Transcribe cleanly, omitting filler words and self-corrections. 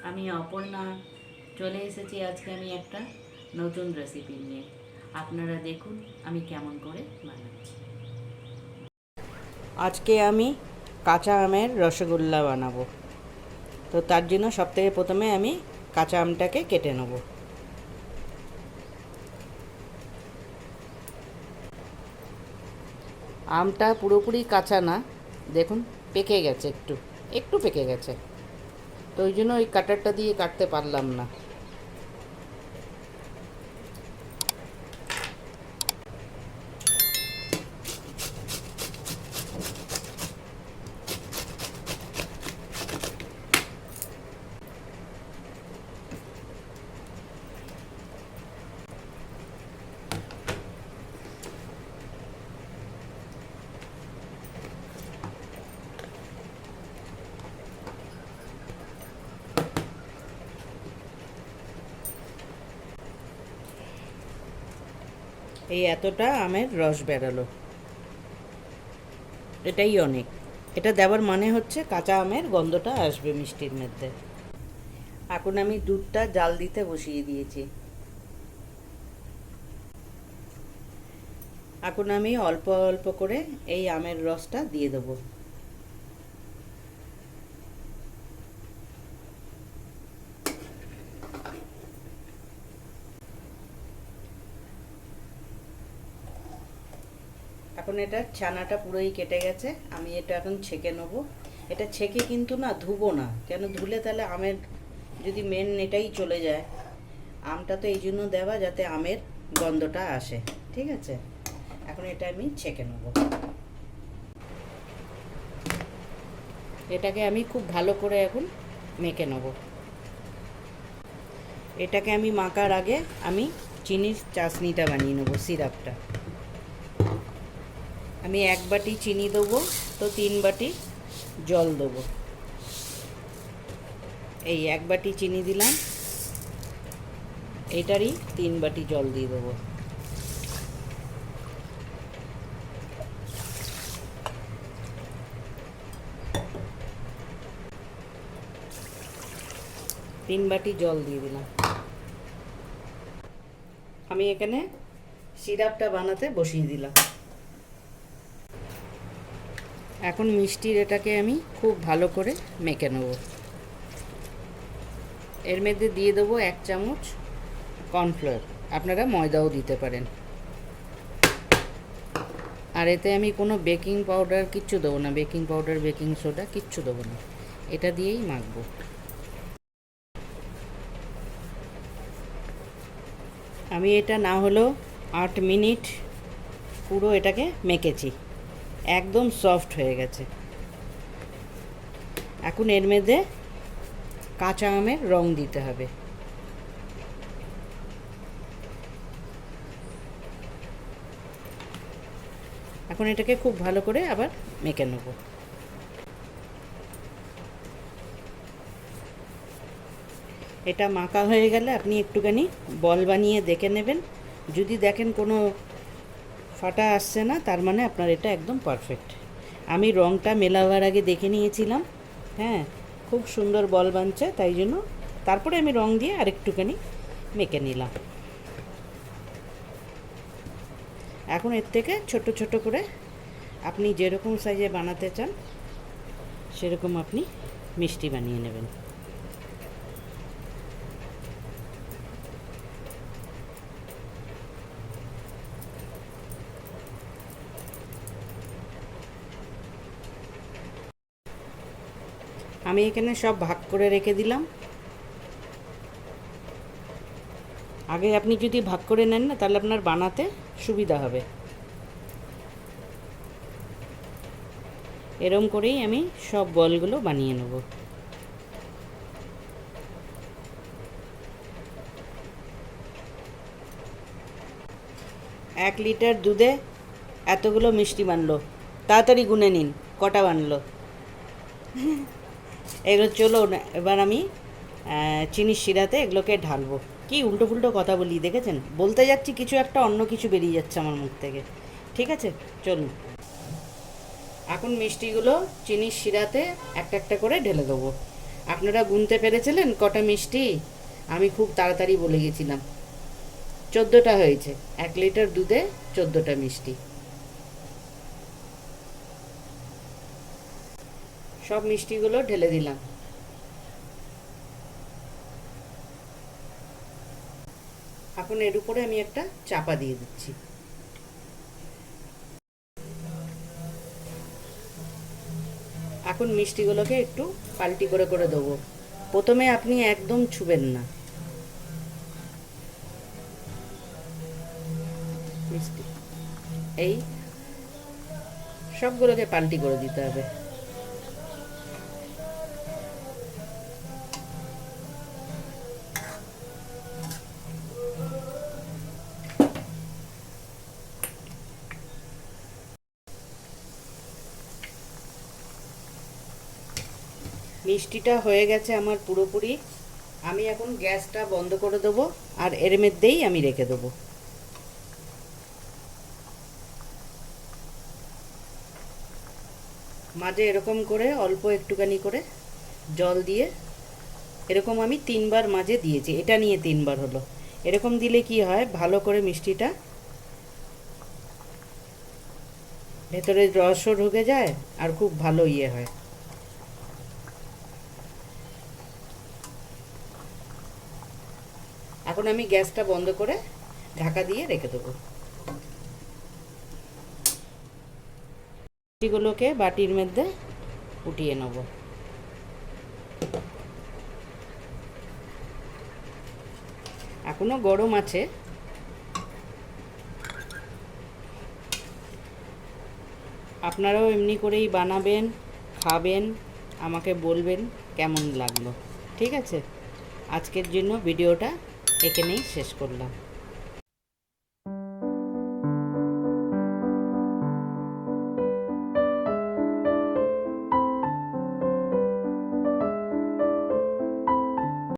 আমি অপর্ণা চলে এসেছি আজকে আমি একটা নতুন রেসিপি নিয়ে। আপনারা দেখুন আমি কেমন করে বানাচ্ছি। আজকে আমি কাঁচা আমের রসগোল্লা বানাবো। তো তার জন্য সবথেকে প্রথমে আমি কাঁচা আমটাকে কেটে নেব। আমটা পুরোপুরি কাঁচা না, দেখুন পেকে গেছে, একটু একটু পেকে গেছে। তো ওই জন্য ওই কাটারটা দিয়ে কাটতে পারলাম না। এই এতটা আমের রস বেরোলো, এটাই অনেক। এটা দেওয়ার মানে হচ্ছে কাঁচা আমের গন্ধটা আসবে মিষ্টির মধ্যে। এখন আমি দুধটা জাল দিতে বসিয়ে দিয়েছি। এখন আমি অল্প অল্প করে এই আমের রসটা দিয়ে দেবো। এখন এটা ছানাটা পুরোই কেটে গেছে, আমি এটা এখন ছেঁকে নেবো। এটা ছেঁকে কিন্তু না ধুবো না, কেন ধুলে তাহলে আমের যদি মেন এটাই চলে যায়। আমটা তো এই জন্য দেওয়া যাতে আমের গন্ধটা আসে, ঠিক আছে। এখন এটা আমি ছেঁকে নেবো। এটাকে আমি খুব ভালো করে এখন মেখে নেব। এটাকে আমি মাখার আগে আমি চিনির চাশনিটা বানিয়ে নেবো, সিরাপটা। আমি 1 বাটি চিনি দেবো, তো 3 বাটি জল দেবো। এই 1 বাটি চিনি দিলাম, এটারই 3 বাটি জল দিয়ে দেবো। তিন বাটি জল দিয়ে দিলাম। আমি এখানে সিরাপটা বানাতে বসিয়ে দিলাম। এখন মিষ্টির এটাকে আমি খুব ভালো করে মেখে নেব। এর মধ্যে দিয়ে দেবো 1 চামচ কর্নফ্লোর, আপনারা ময়দাও দিতে পারেন। আর এতে আমি কোনো বেকিং পাউডার কিচ্ছু দেবো না, বেকিং পাউডার বেকিং সোডা কিচ্ছু দেবো না, এটা দিয়েই মাখবো। আমি এটা না হলেও 8 মিনিট পুরো এটাকে মেখেছি, একদম সফট হয়ে গেছে। এখন এর মধ্যে কাঁচা আমের রং দিতে হবে। এখন এটাকে খুব ভালো করে আবার মেখে নেব। এটা মাখা হয়ে গেলে আপনি একটুখানি বল বানিয়ে দেখে নেবেন। যদি দেখেন কোনো ফাটা আসছে না, তার মানে আপনার এটা একদম পারফেক্ট। আমি রঙটা মেলাবার আগে দেখে নিয়েছিলাম, হ্যাঁ, খুব সুন্দর বল বানছে, তাই জন্য তারপরে আমি রং দিয়ে আরেকটুখানি মেখে নিলাম। এখন এর থেকে ছোট ছোট করে আপনি যেরকম সাইজে বানাতে চান সেরকম আপনি মিষ্টি বানিয়ে নেবেন। আমি এখানে সব ভাগ করে রেখে দিলাম। আগে আপনি যদি ভাগ করে নেন না, তাহলে আপনার বানাতে সুবিধা হবে। এরম করেই আমি সব বলগুলো বানিয়ে নেব। 1 লিটার দুধে এতগুলো মিষ্টি বানলো, তাড়াতাড়ি গুনে নিন কটা বানলো। এগুলো চলো না, এবার আমি চিনির শিরাতে এগুলোকে ঢালবো। কি উল্টো ফুল্টো কথা বলি দেখেছেন, বলতে যাচ্ছি কিছু একটা, অন্য কিছু বেরিয়ে যাচ্ছে আমার মুখ থেকে। ঠিক আছে, চলুন। এখন মিষ্টিগুলো চিনির শিরাতে একটা একটা করে ঢেলে দেবো। আপনারা গুনতে পেরেছিলেন কটা মিষ্টি? আমি খুব তাড়াতাড়ি বলে গেছিলাম। 14টা হয়েছে। 1 লিটার দুধে 14টা মিষ্টি। সব মিষ্টিগুলো ঢেলে দিলাম। এখন এর উপরে আমি একটা চাপা দিয়ে দিচ্ছি। এখন মিষ্টিগুলোকে একটু পাল্টি করে করে দেবো। প্রথমে আপনি একদম ছুবেন না মিষ্টি, এই সবগুলোকে পাল্টি করে দিতে হবে। মিষ্টিটা হয়ে গেছে আমার পুরোপুরি। আমি এখন গ্যাসটা বন্ধ করে দেবো আর এর মধ্যেই আমি রেখে দেবো। মাঝে এরকম করে অল্প একটুখানি করে জল দিয়ে এরকম আমি 3বার মাঝে দিয়েছি, এটা নিয়ে 3বার হলো। এরকম দিলে কি হয়, ভালো করে মিষ্টিটা ভেতরে রসও ঢুকে যায় আর খুব ভালো ইয়ে হয়। এখন আমি গ্যাসটা বন্ধ করে ঢাকা দিয়ে রেখে দেবো। মিষ্টিগুলোকে বাটির মধ্যে উঠিয়ে নেব। এখনো গরম আছে। আপনারাও এমনি করেই বানাবেন, খাবেন, আমাকে বলবেন কেমন লাগলো। ঠিক আছে, আজকের জন্য ভিডিওটা এখানেই শেষ করলাম।